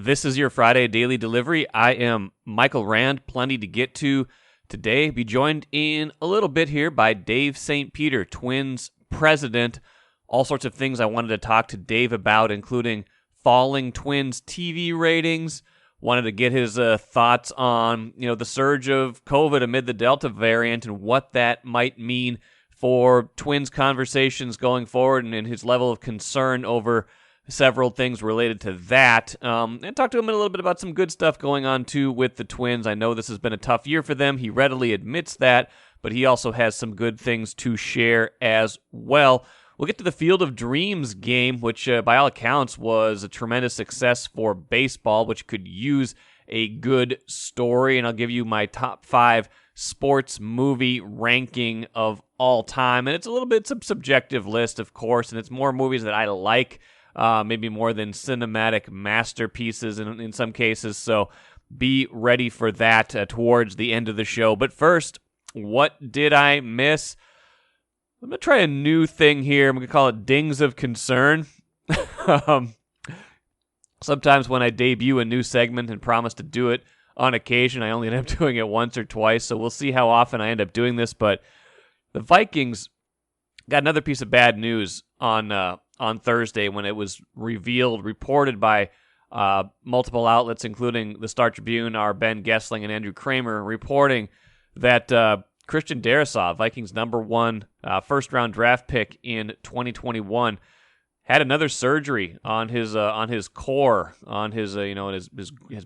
This is your Friday Daily Delivery. I am Michael Rand. Plenty to get to today. Be joined in a little bit here by Dave St. Peter, Twins president. All sorts of things I wanted to talk to Dave about, including falling Twins TV ratings. Wanted to get his thoughts on the surge of COVID amid the Delta variant and what that might mean for Twins conversations going forward, and his level of concern over several things related to that. And talk to him a little bit about some good stuff going on, too, with the Twins. I know this has been a tough year for them. He readily admits that, but he also has some good things to share as well. We'll get to the Field of Dreams game, which by all accounts was a tremendous success for baseball, which could use a good story. And I'll give you my top 5 sports movie ranking of all time. And it's a little bit of a subjective list, of course, and it's more movies that I like, maybe more than cinematic masterpieces in some cases. So be ready for that towards the end of the show. But first, what did I miss? I'm going to try a new thing here. I'm going to call it Dings of Concern. Sometimes when I debut a new segment and promise to do it on occasion, I only end up doing it once or twice, so we'll see how often I end up doing this. But the Vikings got another piece of bad news on Thursday when it was reported by multiple outlets, including the Star Tribune, our Ben Gessling and Andrew Kramer, reporting that Christian Darrisaw, Vikings number 1 first-round draft pick in 2021, had another surgery on his core, on his has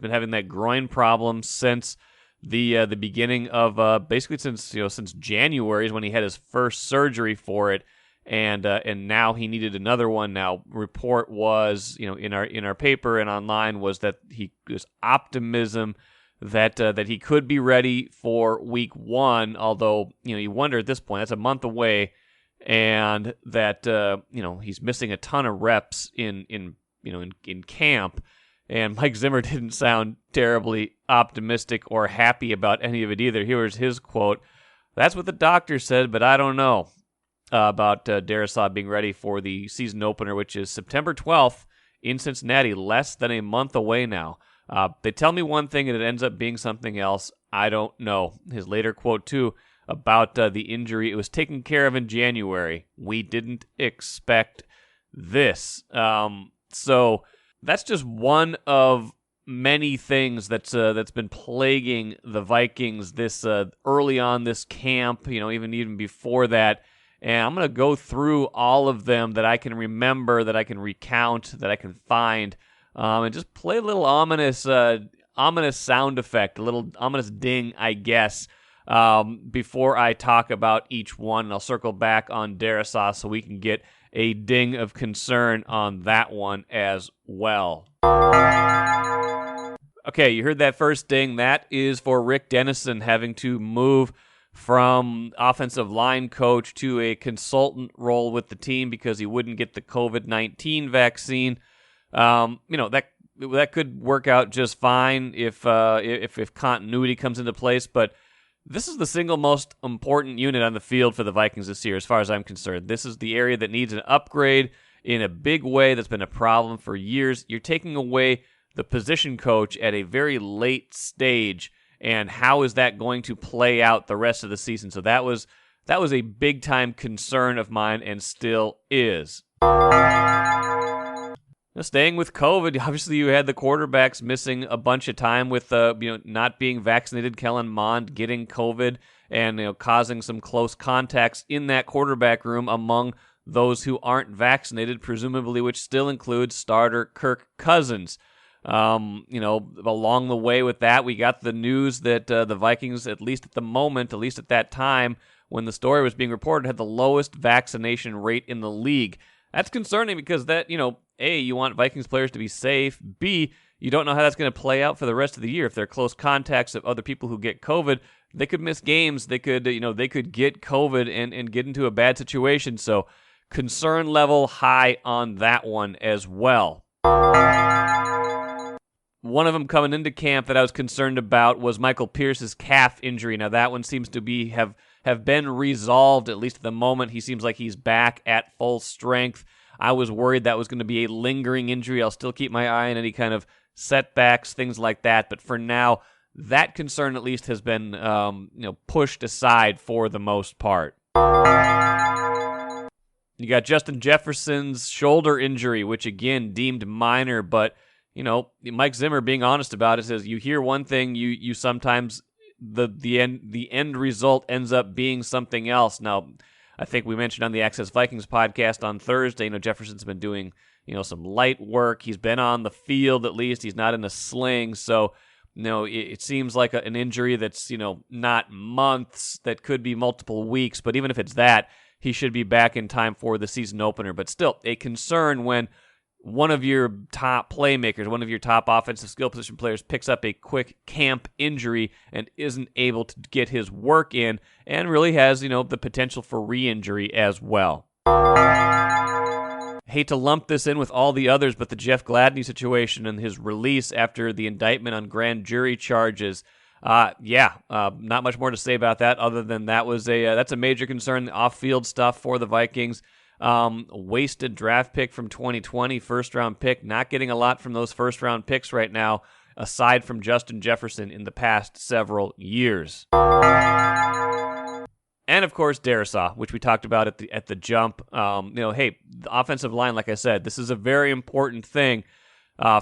been having that groin problem since the beginning of basically since January is when he had his first surgery for it, and now he needed another one. Now, report was in our paper and online was that he was optimism that he could be ready for week 1, although you wonder at this point, that's a month away, and that he's missing a ton of reps in camp. And Mike Zimmer didn't sound terribly optimistic or happy about any of it either. Here's his quote: "That's what the doctor said, but I don't know about Darrisaw being ready for the season opener, which is September 12th in Cincinnati, less than a month away now. They tell me one thing and it ends up being something else. I don't know." His later quote, too, about the injury: "It was taken care of in January. We didn't expect this." So that's just one of many things that's been plaguing the Vikings this early on this camp, even before that. And I'm going to go through all of them that I can remember, that I can recount, that I can find, and just play a little ominous sound effect, a little ominous ding, I guess, before I talk about each one. And I'll circle back on Darrisaw so we can get a ding of concern on that one as well. Okay, you heard that first ding. That is for Rick Dennison having to move from offensive line coach to a consultant role with the team because he wouldn't get the COVID-19 vaccine. That could work out just fine if continuity comes into place, but this is the single most important unit on the field for the Vikings this year, as far as I'm concerned. This is the area that needs an upgrade in a big way. That's been a problem for years. You're taking away the position coach at a very late stage, and how is that going to play out the rest of the season? So that was a big time concern of mine, and still is. Staying with COVID, obviously you had the quarterbacks missing a bunch of time with not being vaccinated. Kellen Mond getting COVID and causing some close contacts in that quarterback room among those who aren't vaccinated, presumably, which still includes starter Kirk Cousins. Along the way with that, we got the news that the Vikings, at least at the moment, at least at that time when the story was being reported, had the lowest vaccination rate in the league. That's concerning because that, A, you want Vikings players to be safe. B, you don't know how that's going to play out for the rest of the year. If they're close contacts of other people who get COVID, they could miss games. They could get COVID and get into a bad situation. So concern level high on that one as well. One of them coming into camp that I was concerned about was Michael Pierce's calf injury. Now that one seems to have been resolved, at least at the moment. He seems like he's back at full strength. I was worried that was going to be a lingering injury. I'll still keep my eye on any kind of setbacks, things like that. But for now, that concern at least has been pushed aside for the most part. You got Justin Jefferson's shoulder injury, which again deemed minor, but Mike Zimmer being honest about it says you hear one thing, you sometimes the end result ends up being something else. Now, I think we mentioned on the Access Vikings podcast on Thursday, Jefferson's been doing some light work. He's been on the field at least. He's not in a sling, so it seems like an injury that's not months, that could be multiple weeks. But even if it's that, he should be back in time for the season opener. But still, a concern when one of your top playmakers, one of your top offensive skill position players picks up a quick camp injury and isn't able to get his work in, and really has, the potential for re-injury as well. Hate to lump this in with all the others, but the Jeff Gladney situation and his release after the indictment on grand jury charges, not much more to say about that other than that's a major concern, the off-field stuff for the Vikings. Wasted draft pick from 2020, first-round pick, not getting a lot from those first-round picks right now, aside from Justin Jefferson in the past several years. And, of course, Darrisaw, which we talked about at the jump. The offensive line, like I said, this is a very important thing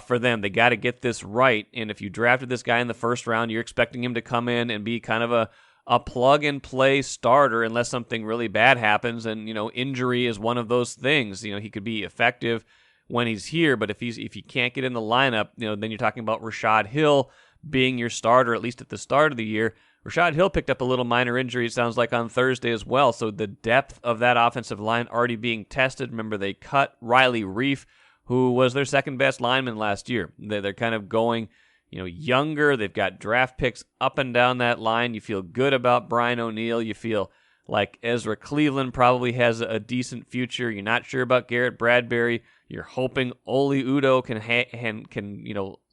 for them. They got to get this right, and if you drafted this guy in the first round, you're expecting him to come in and be kind of a plug-and-play starter unless something really bad happens, and, injury is one of those things. He could be effective when he's here, but if he can't get in the lineup, then you're talking about Rashad Hill being your starter, at least at the start of the year. Rashad Hill picked up a little minor injury, it sounds like, on Thursday as well, so the depth of that offensive line already being tested. Remember, they cut Riley Reif, who was their second-best lineman last year. They're kind of going younger. They've got draft picks up and down that line. You feel good about Brian O'Neill. You feel like Ezra Cleveland probably has a decent future. You're not sure about Garrett Bradbury. You're hoping Oli Udoh can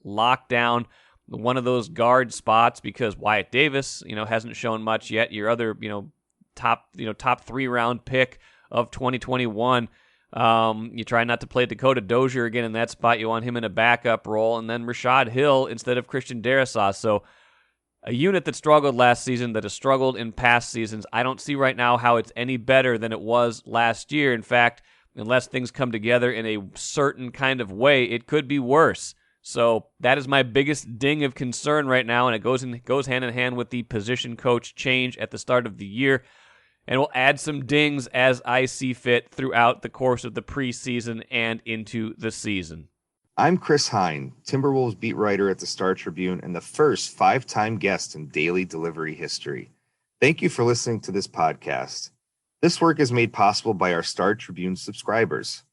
lock down one of those guard spots because Wyatt Davis, hasn't shown much yet. Your other, top 3-round pick of 2021. You try not to play Dakota Dozier again in that spot. You want him in a backup role, and then Rashad Hill instead of Christian Darrisaw. So a unit that struggled last season, that has struggled in past seasons, I don't see right now how it's any better than it was last year. In fact, unless things come together in a certain kind of way, it could be worse. So that is my biggest ding of concern right now, and it goes hand in hand with the position coach change at the start of the year. And we'll add some dings as I see fit throughout the course of the preseason and into the season. I'm Chris Hine, Timberwolves beat writer at the Star Tribune and the first 5-time guest in daily delivery history. Thank you for listening to this podcast. This work is made possible by our Star Tribune subscribers.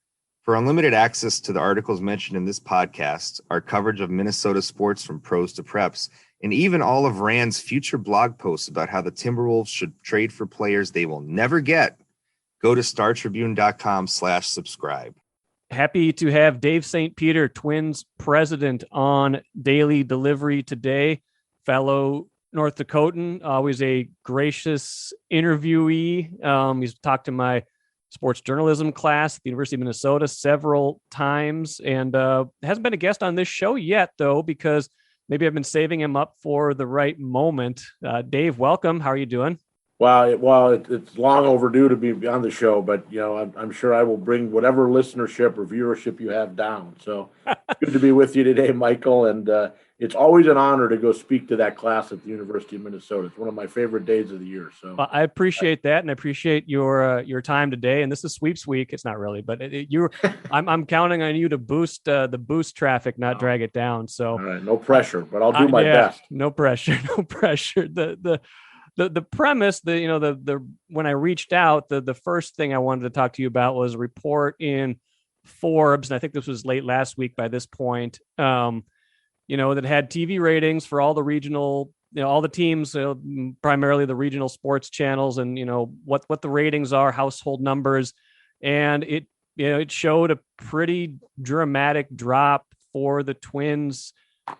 For unlimited access to the articles mentioned in this podcast, our coverage of Minnesota sports from pros to preps, and even all of Rand's future blog posts about how the Timberwolves should trade for players they will never get, go to startribune.com/subscribe. Happy to have Dave St. Peter, Twins president, on Daily Delivery today. Fellow North Dakotan, always a gracious interviewee. He's talked to my sports journalism class at the University of Minnesota several times, and hasn't been a guest on this show yet, though, because maybe I've been saving him up for the right moment. Dave, welcome. How are you doing? Well, it's long overdue to be on the show, but I'm sure I will bring whatever listenership or viewership you have down. So good to be with you today, Michael. And it's always an honor to go speak to that class at the University of Minnesota. It's one of my favorite days of the year. So well, I appreciate that, and I appreciate your time today. And this is sweeps week. It's not really, but I'm counting on you to boost the boost traffic, not drag it down. So all right, no pressure, but I'll do my best. No pressure, no pressure. The premise, when I reached out, the first thing I wanted to talk to you about was a report in Forbes, and I think this was late last week by this point, that had TV ratings for all the regional, all the teams, primarily the regional sports channels, and what the ratings are, household numbers, and it showed a pretty dramatic drop for the Twins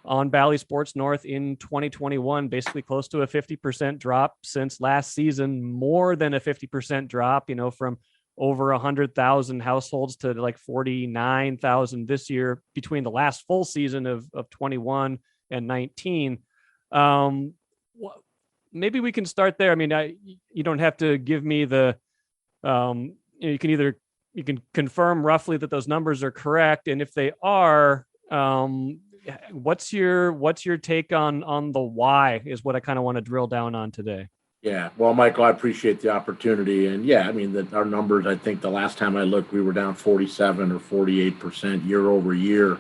on Bally Sports North in 2021, basically close to a 50% drop since last season, more than a 50% drop, from over 100,000 households to like 49,000 this year between the last full season of 21 and 19. Maybe we can start there. I mean, you don't have to give me the, you can confirm roughly that those numbers are correct. And if they are, what's your take on the why is what I kind of want to drill down on today. Yeah, well, Michael, I appreciate the opportunity. And yeah, I mean, our numbers, I think the last time I looked, we were down 47 or 48% year over year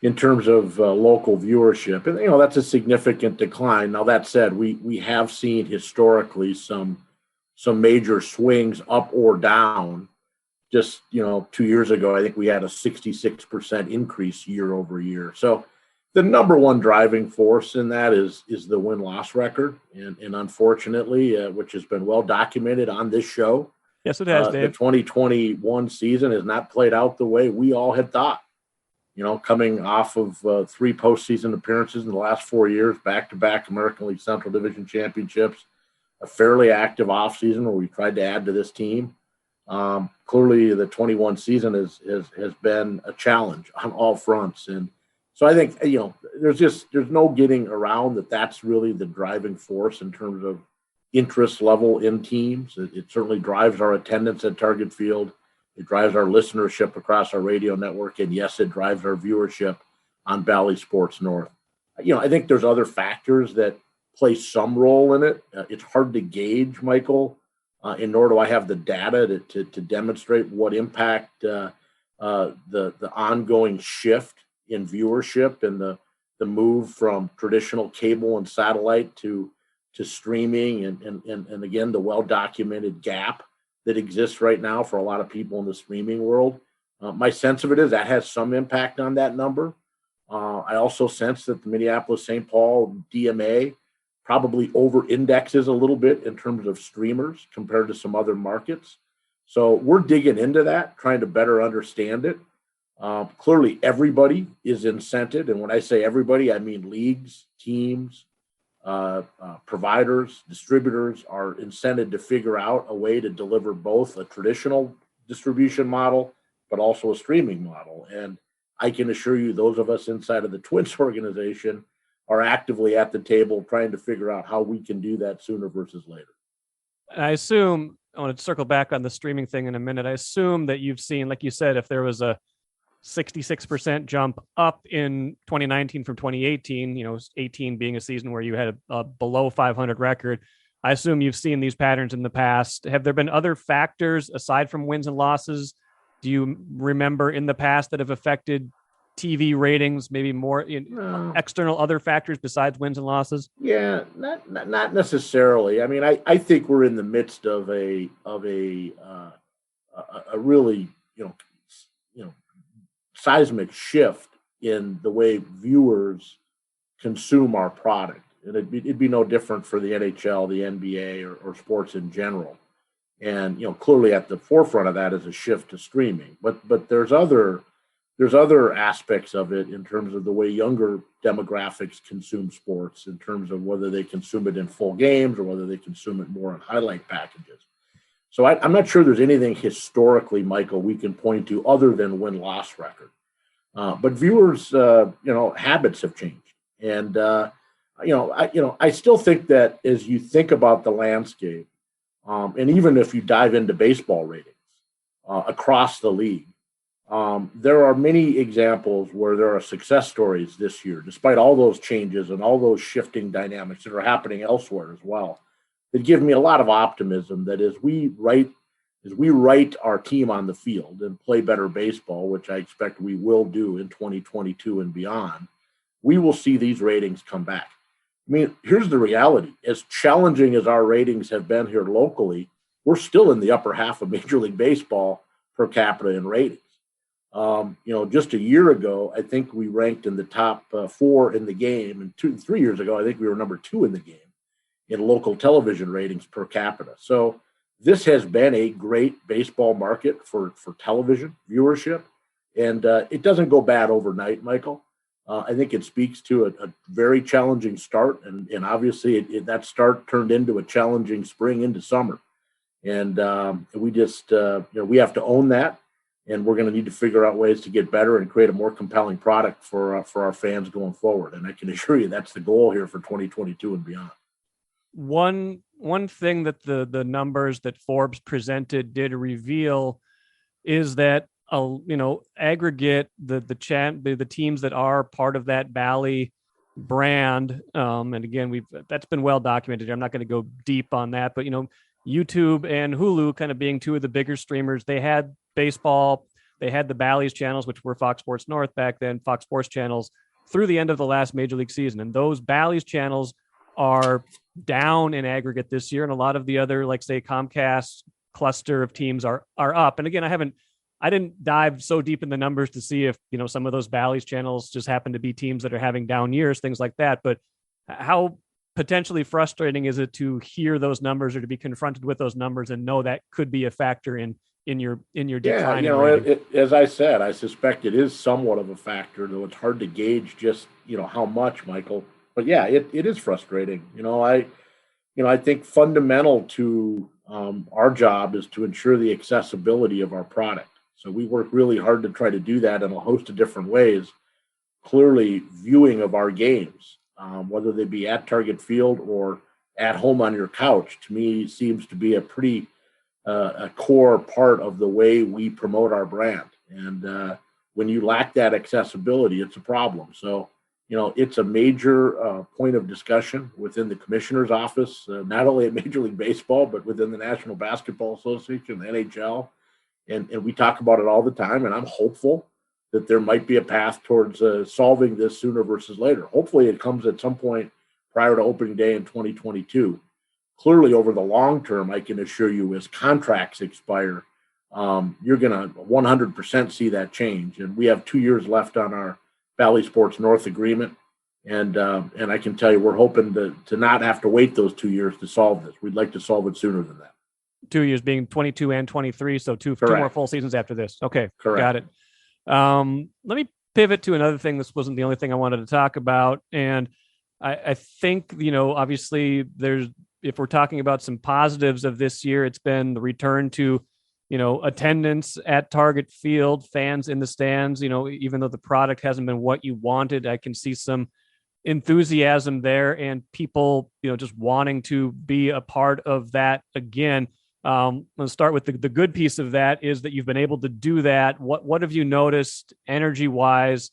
in terms of local viewership. And, that's a significant decline. Now, that said, we have seen historically some major swings up or down. Just, 2 years ago, I think we had a 66% increase year over year. So the number one driving force in that is the win-loss record. And unfortunately, which has been well documented on this show. Yes, it has, Dave. The 2021 season has not played out the way we all had thought. Coming off of 3 postseason appearances in the last 4 years, back-to-back American League Central Division championships, a fairly active offseason where we tried to add to this team. Clearly, the 21 season has been a challenge on all fronts. And so I think, there's no getting around that that's really the driving force in terms of interest level in teams. It certainly drives our attendance at Target Field. It drives our listenership across our radio network. And yes, it drives our viewership on Bally Sports North. I think there's other factors that play some role in it. It's hard to gauge, Michael, and nor do I have the data to demonstrate what impact the ongoing shift in viewership and the move from traditional cable and satellite to streaming and again, the well-documented gap that exists right now for a lot of people in the streaming world. My sense of it is that has some impact on that number. I also sense that the Minneapolis-St. Paul DMA probably over-indexes a little bit in terms of streamers compared to some other markets. So we're digging into that, trying to better understand it. Clearly, everybody is incented. And when I say everybody, I mean leagues, teams, providers, distributors are incented to figure out a way to deliver both a traditional distribution model, but also a streaming model. And I can assure you, those of us inside of the Twins organization are actively at the table trying to figure out how we can do that sooner versus later. I assume, I want to circle back on the streaming thing in a minute. I assume that you've seen, like you said, if there was a 66% jump up in 2019 from 2018, 18 being a season where you had a below 500 record. I assume you've seen these patterns in the past. Have there been other factors aside from wins and losses? Do you remember in the past that have affected TV ratings, maybe more external other factors besides wins and losses? Yeah, not necessarily. I mean, I think we're in the midst of a really, seismic shift in the way viewers consume our product. And it'd be no different for the NHL, the NBA, or sports in general. And, clearly at the forefront of that is a shift to streaming. But there's other aspects of it in terms of the way younger demographics consume sports, in terms of whether they consume it in full games or whether they consume it more in highlight packages. So I'm not sure there's anything historically, Michael, we can point to other than win-loss record. But viewers, habits have changed. And, I still think that as you think about the landscape, and even if you dive into baseball ratings across the league, there are many examples where there are success stories this year, despite all those changes and all those shifting dynamics that are happening elsewhere as well, that give me a lot of optimism that as we write our team on the field and play better baseball, which I expect we will do in 2022 and beyond, we will see these ratings come back. I mean, here's the reality. As challenging as our ratings have been here locally, we're still in the upper half of Major League Baseball per capita in ratings. Just a year ago, I think we ranked in the top 4 in the game. And 3 years ago, I think we were number 2 in the game in local television ratings per capita. So this has been a great baseball market for television viewership. And it doesn't go bad overnight, Michael. I think it speaks to a very challenging start. And obviously that start turned into a challenging spring into summer. And we just, we have to own that. And we're going to need to figure out ways to get better and create a more compelling product for our fans going forward. And I can assure you that's the goal here for 2022 and beyond. One thing that the numbers that Forbes presented did reveal is that aggregate the teams that are part of that Bally brand, and again that's been well documented. I'm not going to go deep on that, but YouTube and Hulu kind of being two of the bigger streamers. They had baseball, they had the Bally's channels, which were Fox Sports North back then, Fox Sports channels, through the end of the last Major League season. And those Bally's channels are down in aggregate this year. And a lot of the other, like say Comcast cluster of teams are up. And again, I didn't dive so deep in the numbers to see if, some of those Bally's channels just happen to be teams that are having down years, things like that. But how potentially frustrating is it to hear those numbers or to be confronted with those numbers and know that could be a factor in your decline? As I said, I suspect it is somewhat of a factor, though it's hard to gauge just how much, Michael. But yeah, it is frustrating. I think fundamental to our job is to ensure the accessibility of our product. So we work really hard to try to do that in a host of different ways. Clearly, viewing of our games, whether they be at Target Field or at home on your couch, to me seems to be a pretty a core part of the way we promote our brand. And when you lack that accessibility, it's a problem. So, it's a major point of discussion within the commissioner's office, not only at Major League Baseball, but within the National Basketball Association, the NHL. And we talk about it all the time. And I'm hopeful that there might be a path towards solving this sooner versus later. Hopefully it comes at some point prior to opening day in 2022. Clearly, over the long term, I can assure you, as contracts expire, you're going to 100% see that change. And we have 2 years left on our Bally Sports North agreement. And I can tell you, we're hoping to not have to wait those 2 years to solve this. We'd like to solve it sooner than that. 2 years being 22 and 23, so two more full seasons after this. Okay, correct. Got it. Let me pivot to another thing. This wasn't the only thing I wanted to talk about. And I think, obviously if we're talking about some positives of this year, it's been the return to, attendance at Target Field, fans in the stands. Even though the product hasn't been what you wanted, I can see some enthusiasm there and people, just wanting to be a part of that again. Let's start with the good piece of that is that you've been able to do that. What have you noticed energy wise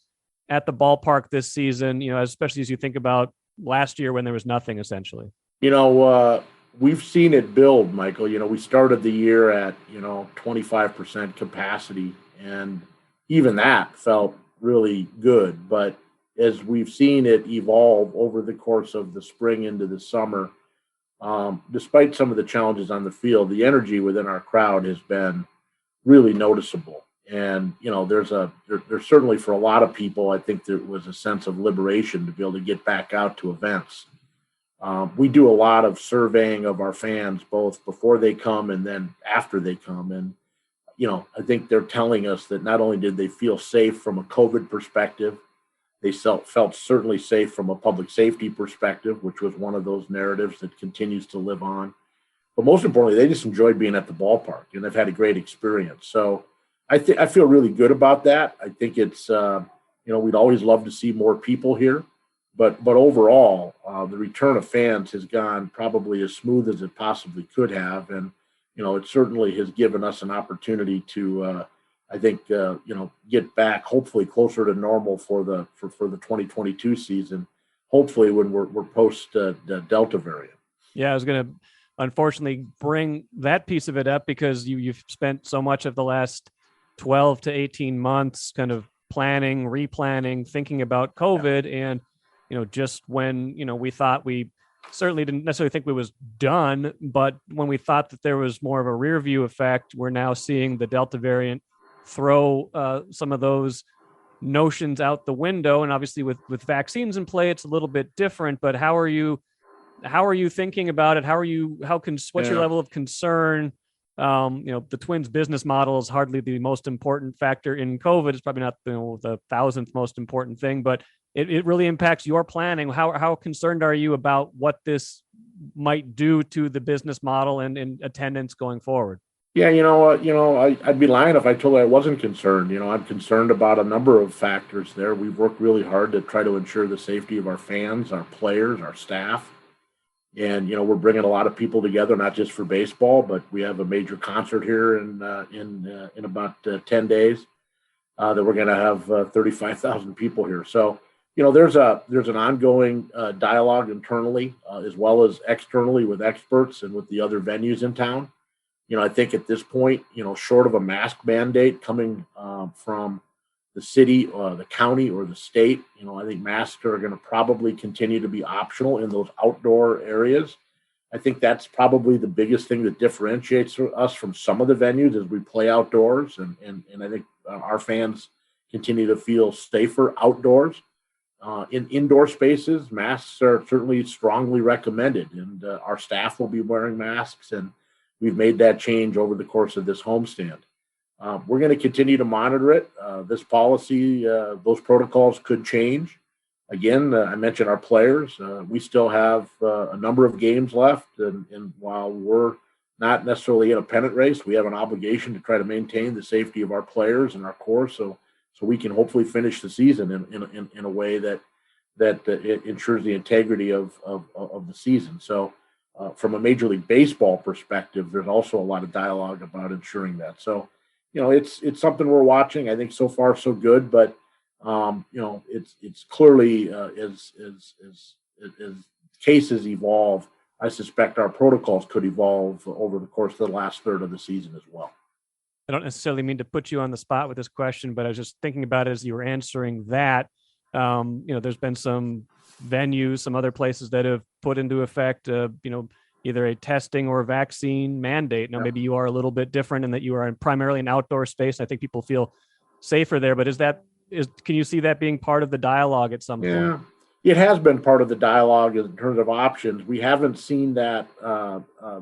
at the ballpark this season, especially as you think about last year when there was nothing essentially? We've seen it build, Michael. We started the year at, 25% capacity, and even that felt really good. But as we've seen it evolve over the course of the spring into the summer, despite some of the challenges on the field, the energy within our crowd has been really noticeable. And, there's certainly for a lot of people, I think there was a sense of liberation to be able to get back out to events. We do a lot of surveying of our fans, both before they come and then after they come. And, I think they're telling us that not only did they feel safe from a COVID perspective, they felt certainly safe from a public safety perspective, which was one of those narratives that continues to live on. But most importantly, they just enjoyed being at the ballpark and they've had a great experience. So I feel really good about that. I think it's, we'd always love to see more people here. But overall, the return of fans has gone probably as smooth as it possibly could have. And, it certainly has given us an opportunity to, I think, get back hopefully closer to normal for the 2022 season, hopefully when we're post the Delta variant. Yeah, I was going to unfortunately bring that piece of it up because you've spent so much of the last 12 to 18 months kind of planning, replanning, thinking about COVID. Yeah. And, just when, we thought we certainly didn't necessarily think we was done, but when we thought that there was more of a rear view effect, we're now seeing the Delta variant throw some of those notions out the window. And obviously with vaccines in play, it's a little bit different, but how are you thinking about it? What's your level of concern? The Twins business model is hardly the most important factor in COVID. It's probably not the 1,000th most important thing, but it really impacts your planning. How concerned are you about what this might do to the business model and attendance going forward? Yeah, I'd be lying if I told you I wasn't concerned. I'm concerned about a number of factors there. We've worked really hard to try to ensure the safety of our fans, our players, our staff. And, we're bringing a lot of people together, not just for baseball, but we have a major concert here in about 10 days that we're going to have 35,000 people here. So, there's an ongoing dialogue internally as well as externally with experts and with the other venues in town. I think at this point, short of a mask mandate coming from the city, the county, or the state, I think masks are going to probably continue to be optional in those outdoor areas. I think that's probably the biggest thing that differentiates us from some of the venues as we play outdoors. And I think our fans continue to feel safer outdoors. In indoor spaces, masks are certainly strongly recommended, and our staff will be wearing masks, and we've made that change over the course of this homestand. We're going to continue to monitor it. This policy, those protocols could change. Again, I mentioned our players. We still have a number of games left, and while we're not necessarily in a pennant race, we have an obligation to try to maintain the safety of our players and our core, so we can hopefully finish the season in a way that it ensures the integrity of the season. So, from a Major League Baseball perspective, there's also a lot of dialogue about ensuring that. So, it's something we're watching. I think so far so good, but it's clearly as cases evolve, I suspect our protocols could evolve over the course of the last third of the season as well. I don't necessarily mean to put you on the spot with this question, but I was just thinking about it as you were answering that. There's been some venues, some other places that have put into effect, either a testing or vaccine mandate. Now, maybe you are a little bit different in that you are primarily an outdoor space. I think people feel safer there, but can you see that being part of the dialogue at some point? It has been part of the dialogue in terms of options. We haven't seen that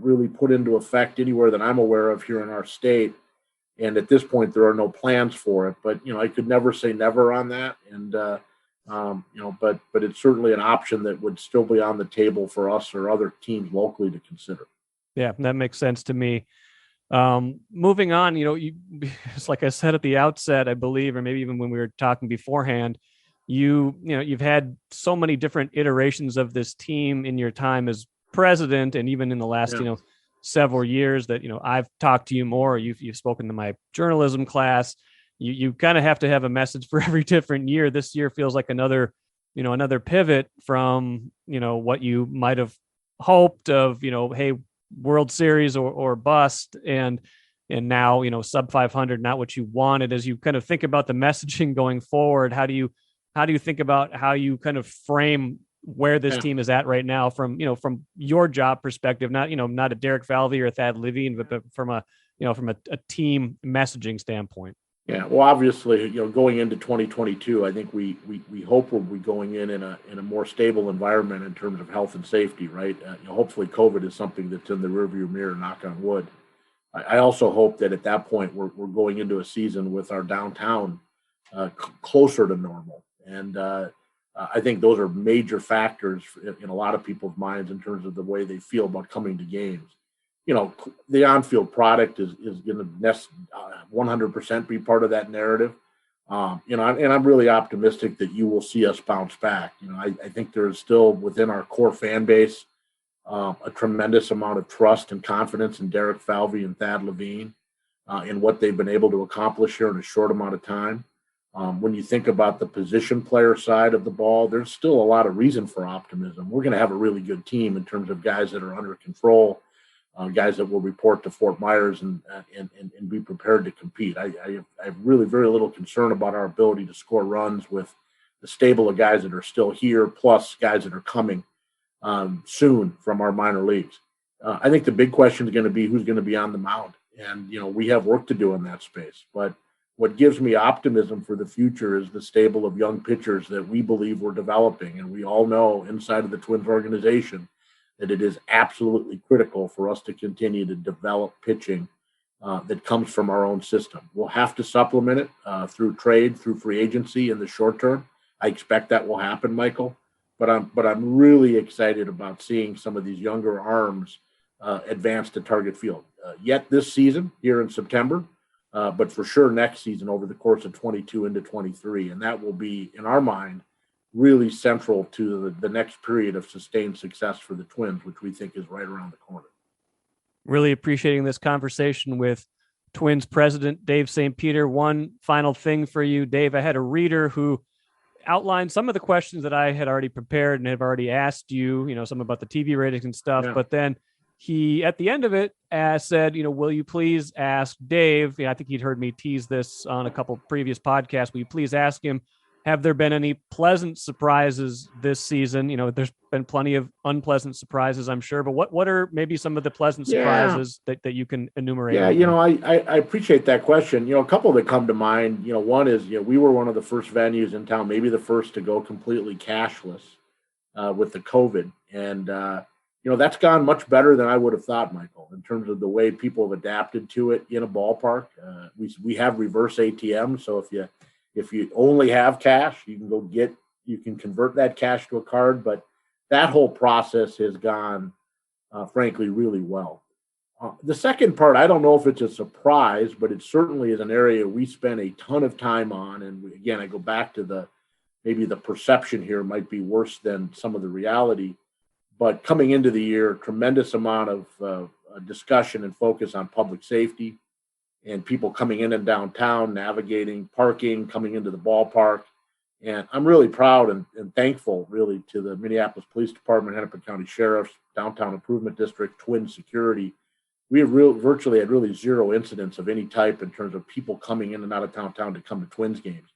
really put into effect anywhere that I'm aware of here in our state. And at this point, there are no plans for it. But, I could never say never on that. And, but it's certainly an option that would still be on the table for us or other teams locally to consider. Yeah, that makes sense to me. Moving on, it's like I said at the outset, I believe, or maybe even when we were talking beforehand, you've had so many different iterations of this team in your time as president, and even in the last, several years that, I've talked to you more, you've spoken to my journalism class. You kind of have to have a message for every different year. This year feels like another pivot from, what you might have hoped of, hey, World Series or bust. And now, sub 500, not what you wanted. As you kind of think about the messaging going forward, how do you think about how you kind of frame where this team is at right now from your job perspective, not a Derek Falvey or a Thad Levine, but from a team messaging standpoint? Yeah, well, obviously, going into 2022, I think we hope we'll be going in a more stable environment in terms of health and safety, right? Hopefully COVID is something that's in the rearview mirror, knock on wood. I also hope that at that point we're going into a season with our downtown closer to normal. And I think those are major factors in a lot of people's minds in terms of the way they feel about coming to games. The on-field product is going to 100% be part of that narrative. And I'm really optimistic that you will see us bounce back. I think there's still within our core fan base a tremendous amount of trust and confidence in Derek Falvey and Thad Levine in what they've been able to accomplish here in a short amount of time. When you think about the position player side of the ball, there's still a lot of reason for optimism. We're going to have a really good team in terms of guys that are under control, guys that will report to Fort Myers and be prepared to compete. I have really very little concern about our ability to score runs with the stable of guys that are still here, plus guys that are coming soon from our minor leagues. I think the big question is going to be who's going to be on the mound. And, we have work to do in that space. But what gives me optimism for the future is the stable of young pitchers that we believe we're developing. And we all know inside of the Twins organization that it is absolutely critical for us to continue to develop pitching that comes from our own system. We'll have to supplement it through trade, through free agency in the short term. I expect that will happen, Michael. but I'm really excited about seeing some of these younger arms advance to target field. Yet this season here in September, but for sure next season over the course of 22 into 23, and that will be in our mind really central to the next period of sustained success for the Twins, which we think is right around the corner. Really appreciating this conversation with Twins president Dave St. Peter. One final thing for you, Dave. I had a reader who outlined some of the questions that I had already prepared and have already asked you, some about the TV ratings and stuff. Yeah. But then he, at the end of it, said, will you please ask Dave? I think he'd heard me tease this on a couple previous podcasts. Will you please ask him, have there been any pleasant surprises this season? There's been plenty of unpleasant surprises, I'm sure, but what are maybe some of the pleasant surprises that you can enumerate? Yeah, I appreciate that question. A couple that come to mind, one is, we were one of the first venues in town, maybe the first to go completely cashless with the COVID. And, that's gone much better than I would have thought, Michael, in terms of the way people have adapted to it in a ballpark. We have reverse ATM. So if you only have cash, you can convert that cash to a card, but that whole process has gone, frankly, really well. The second part, I don't know if it's a surprise, but it certainly is an area we spend a ton of time on. And again, I go back to maybe the perception here might be worse than some of the reality, but coming into the year, tremendous amount of discussion and focus on public safety, and people coming in and downtown, navigating parking, coming into the ballpark. And I'm really proud and thankful, really, to the Minneapolis Police Department, Hennepin County Sheriff's, Downtown Improvement District, Twin Security. We have virtually had really zero incidents of any type in terms of people coming in and out of downtown to come to Twins games.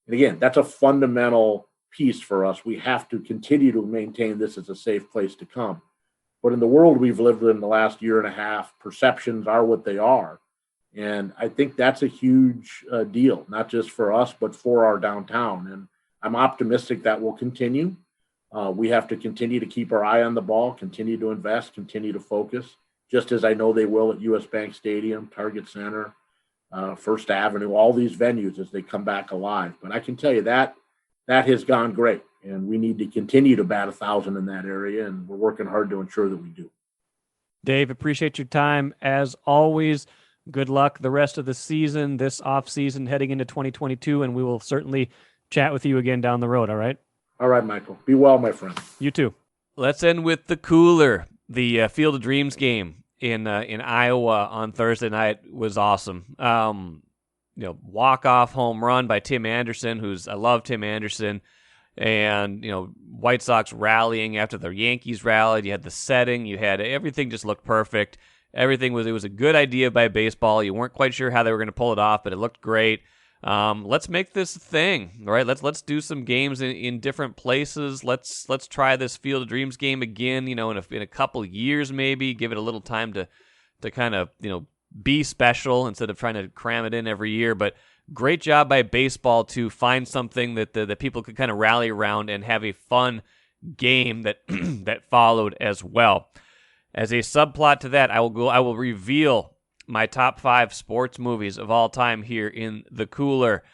And again, that's a fundamental piece for us. We have to continue to maintain this as a safe place to come. But in the world we've lived in the last year and a half, perceptions are what they are. And I think that's a huge deal, not just for us, but for our downtown. And I'm optimistic that will continue. We have to continue to keep our eye on the ball, continue to invest, continue to focus, just as I know they will at US Bank Stadium, Target Center, First Avenue, all these venues as they come back alive. But I can tell you that has gone great. And we need to continue to bat 1,000 in that area. And we're working hard to ensure that we do. Dave, appreciate your time as always. Good luck the rest of the season, this off season, heading into 2022, and we will certainly chat with you again down the road. All right? All right, Michael. Be well, my friend. You too. Let's end with the cooler. The Field of Dreams game in Iowa on Thursday night was awesome. Walk-off home run by Tim Anderson, I love Tim Anderson. And, White Sox rallying after the Yankees rallied. You had the setting. You had everything just looked perfect. It was a good idea by baseball. You weren't quite sure how they were going to pull it off, but it looked great. Let's make this a thing, all right? Let's do some games in different places. Let's try this Field of Dreams game again, in a couple years maybe. Give it a little time to kind of, be special instead of trying to cram it in every year. But great job by baseball to find something that people could kind of rally around and have a fun game that that followed as well. As a subplot to that, I will reveal my top 5 sports movies of all time here in the cooler.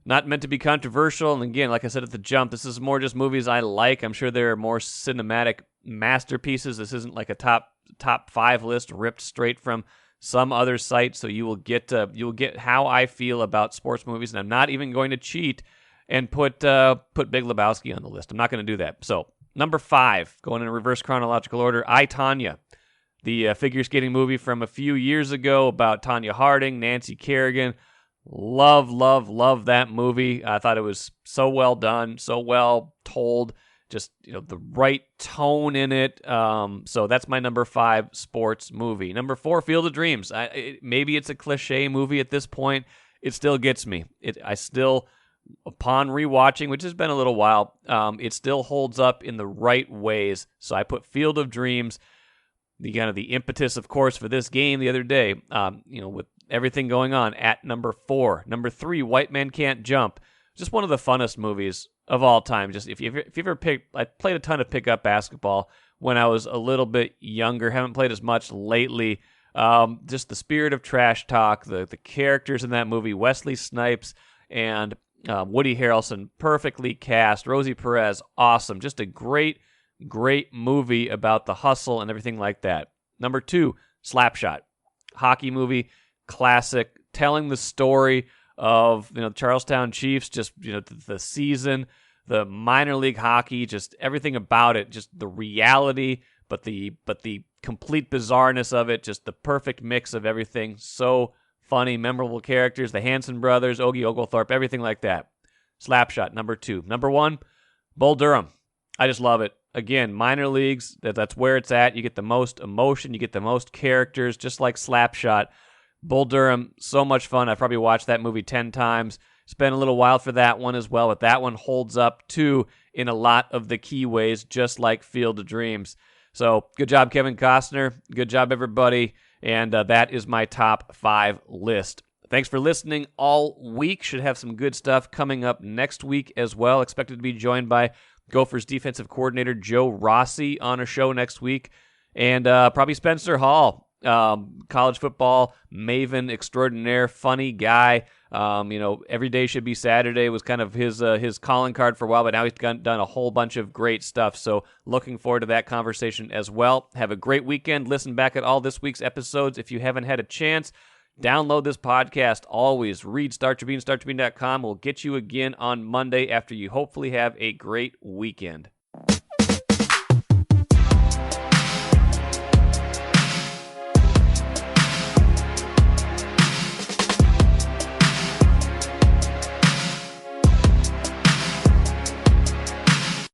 Not meant to be controversial, and again, like I said at the jump, this is more just movies I like. I'm sure there are more cinematic masterpieces. This isn't like a top 5 list ripped straight from some other site, so you will get how I feel about sports movies, and I'm not even going to cheat and put Big Lebowski on the list. I'm not going to do that. So number 5, going in reverse chronological order, I, Tonya, the figure skating movie from a few years ago about Tonya Harding, Nancy Kerrigan. Love that movie. I thought it was so well done, so well told, just the right tone in it. So that's my number 5 sports movie. Number 4, Field of Dreams. Maybe it's a cliche movie at this point. It still gets me. I still, upon rewatching, which has been a little while, it still holds up in the right ways. So I put Field of Dreams, the kind of the impetus, of course, for this game the other day, with everything going on, at number 4. Number 3, White Man Can't Jump. Just one of the funnest movies of all time. Just if you ever I played a ton of pickup basketball when I was a little bit younger. Haven't played as much lately. Just the spirit of trash talk, the characters in that movie, Wesley Snipes and Woody Harrelson, perfectly cast. Rosie Perez, awesome. Just a great, great movie about the hustle and everything like that. Number 2, Slapshot. Hockey movie, classic, telling the story of the Charlestown Chiefs, just the season, the minor league hockey, just everything about it, just the reality, but the complete bizarreness of it, just the perfect mix of everything. So funny, memorable characters, the Hanson brothers, Ogie Oglethorpe, everything like that. Slapshot, number 2. Number 1, Bull Durham. I just love it. Again, minor leagues, that's where it's at. You get the most emotion, you get the most characters, just like Slapshot. Bull Durham, so much fun. I've probably watched that movie 10 times. It's been a little while for that one as well, but that one holds up too in a lot of the key ways, just like Field of Dreams. So good job, Kevin Costner. Good job, everybody. And that is my top 5 list. Thanks for listening all week. Should have some good stuff coming up next week as well. Expected to be joined by Gophers defensive coordinator Joe Rossi on a show next week. And probably Spencer Hall, college football maven extraordinaire, funny guy. Every day should be Saturday was kind of his calling card for a while, but now he's done a whole bunch of great stuff. So looking forward to that conversation as well. Have a great weekend. Listen back at all this week's episodes. If you haven't had a chance, download this podcast. Always read Star Tribune, StarTribune.com. We'll get you again on Monday after you hopefully have a great weekend.